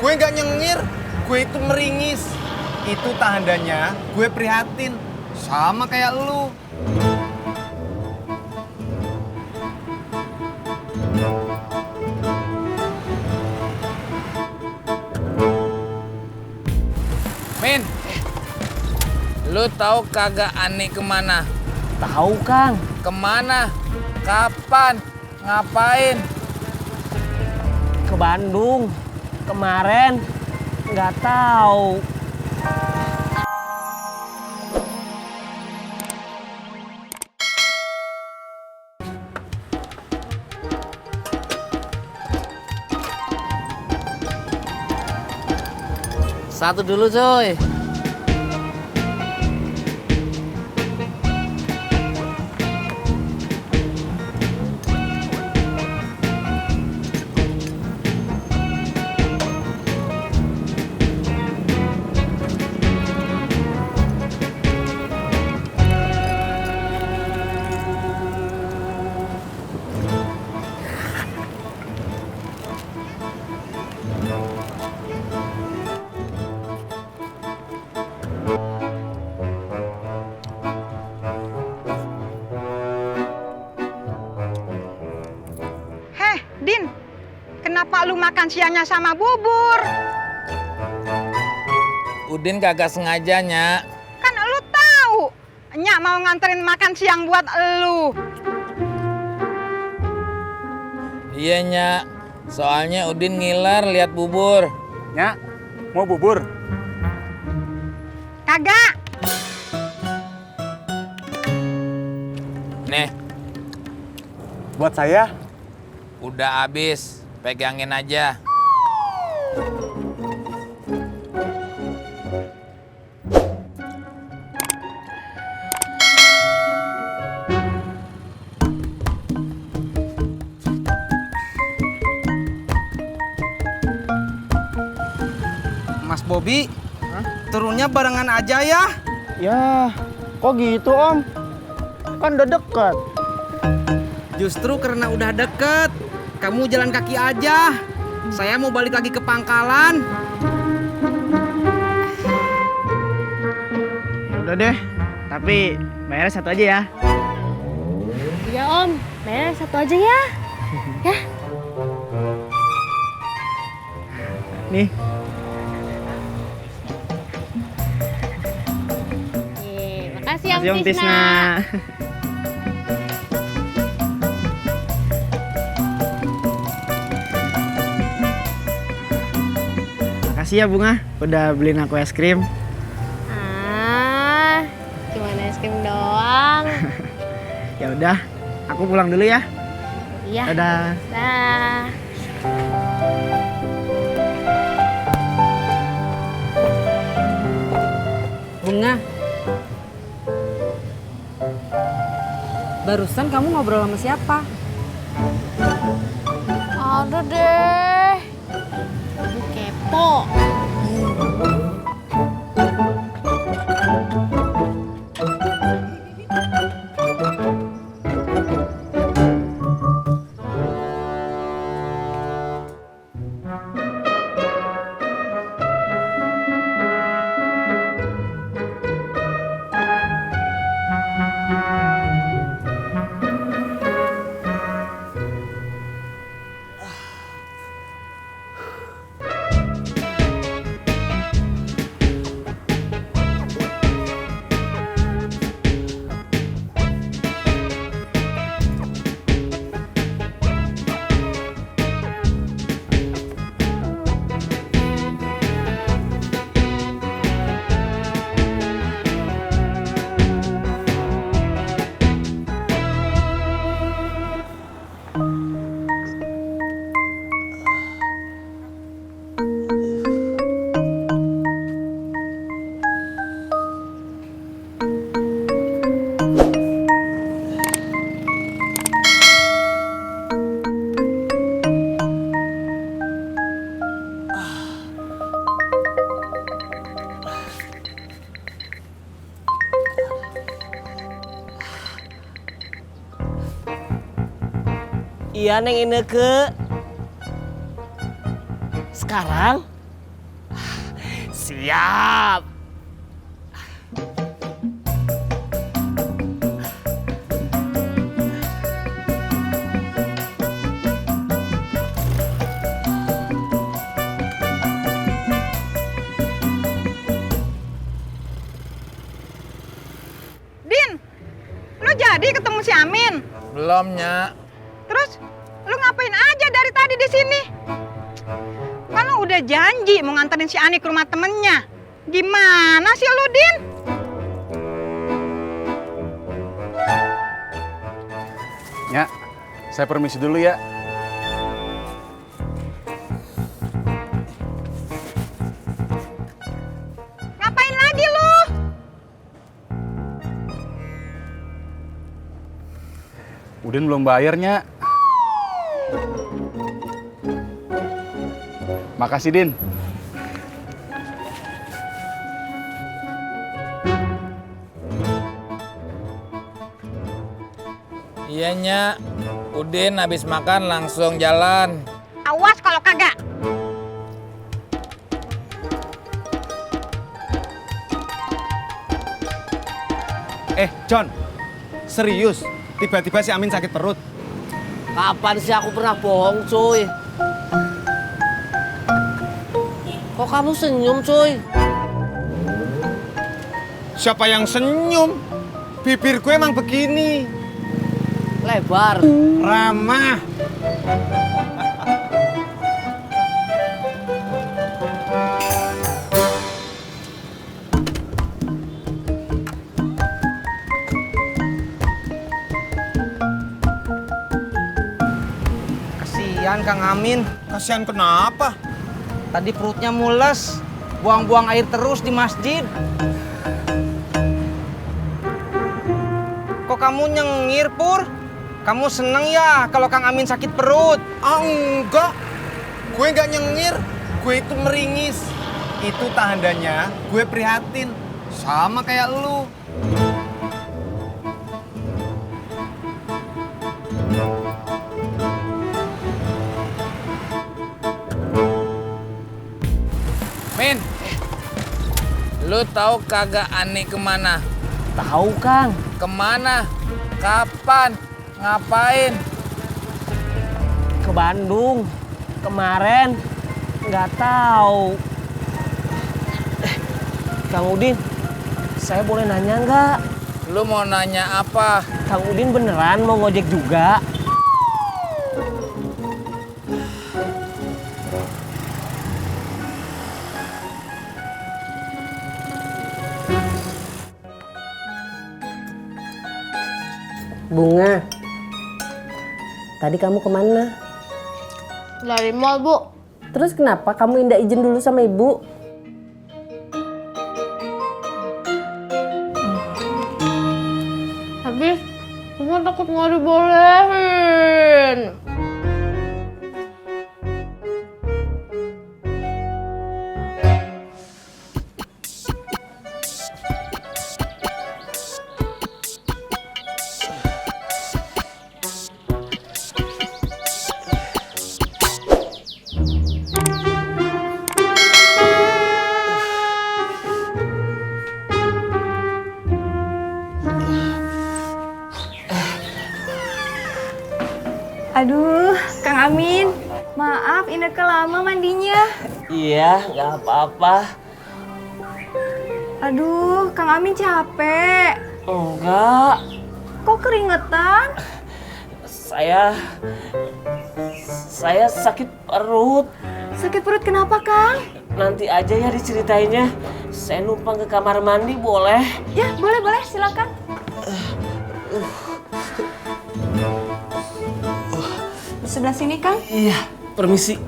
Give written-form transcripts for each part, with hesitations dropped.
Gue nggak nyengir, gue itu meringis. Itu tandanya gue prihatin. Sama kayak lu. Min, lu tahu kagak Ani kemana? Tahu, Kang. Kemana? Kapan? Ngapain? Ke Bandung. Kemarin nggak tahu. Satu dulu, coy. Heh, Din, kenapa lu makan siangnya sama bubur? Udin kagak sengaja, Nyak. Kan lu tahu, Nyak mau nganterin makan siang buat lu. Iya, Nyak. Soalnya Udin ngiler lihat bubur. Nyak, mau bubur? Kagak. Nih, Buat saya? udah habis. Pegangin aja. Mas Bobi, turunnya barengan aja ya. Ya, kok gitu, Om? Kan udah deket. Justru karena udah deket, kamu jalan kaki aja. Saya mau balik lagi ke pangkalan. Ya udah deh, tapi bayarnya satu aja ya. Iya Om, bayar satu aja ya. Ya. Nih, Makasih makasih Om Tisna. Makasih ya Bunga, udah beliin aku es krim. Cuman es krim doang. Ya udah, aku pulang dulu ya. Iya. Dadah. Dah. Bunga, barusan kamu ngobrol sama siapa? Ada deh. Ibu kepo. Iya Neng Ineke. Sekarang Siap. Din, lu jadi ketemu si Amin? Belum, Nya. Terus lu ngapain aja dari tadi di sini? Kan lu udah janji mau nganterin si Ani ke rumah temennya. Gimana sih lu, Din? Ya, saya permisi dulu ya. Ngapain lagi lu? Udin belum bayarnya. Makasih, Din. Iya, Nya. Udin habis makan langsung jalan. Awas kalau kagak. John, serius? Tiba-tiba si Amin sakit perut. Kapan sih aku pernah bohong, cuy? Kok kamu senyum, cuy? Siapa yang senyum? Bibir gue emang begini. Lebar. Ramah. Kasihan Kang Amin. Kasihan kenapa? Tadi perutnya mules. Buang-buang air terus di masjid. Kok kamu nyengir, Pur? Kamu seneng ya kalau Kang Amin sakit perut? Ah, enggak. Gue nggak nyengir. Gue itu meringis. Itu tandanya gue prihatin. Sama kayak lu. Min, lu tahu kagak Ani kemana? Tahu, Kang. Kemana? Kapan? Ngapain? Ke Bandung. Kemarin. Nggak tahu. Kang Udin, saya boleh nanya nggak? Lu mau nanya apa? Kang Udin beneran mau ngojek juga? Bunga, tadi kamu kemana? Dari mall, Bu. Terus kenapa kamu indah izin dulu sama ibu? Habis, Bunga takut nggak dibolehin. Aduh, Kang Amin, maaf Ineke lama mandinya. Iya, nggak apa-apa. Aduh, Kang Amin capek. Enggak, Kok keringetan? saya sakit perut. Sakit perut kenapa, Kang? Nanti aja ya diceritainnya. Saya numpang ke kamar mandi boleh? Ya, boleh, silakan. Di sebelah sini, Kang. Iya, permisi.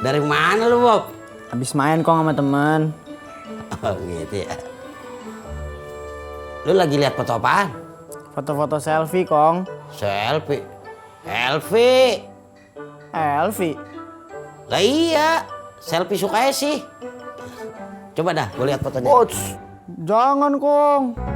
Dari mana lu, Bob? Habis main kok sama teman. Oh gitu ya. Lu lagi lihat foto apaan? Foto-foto selfie, Kong. Selfie. Elvi. Elvi. Lah iya, selfie suka sih. Coba dah, gue lihat fotonya. Jangan, Kong.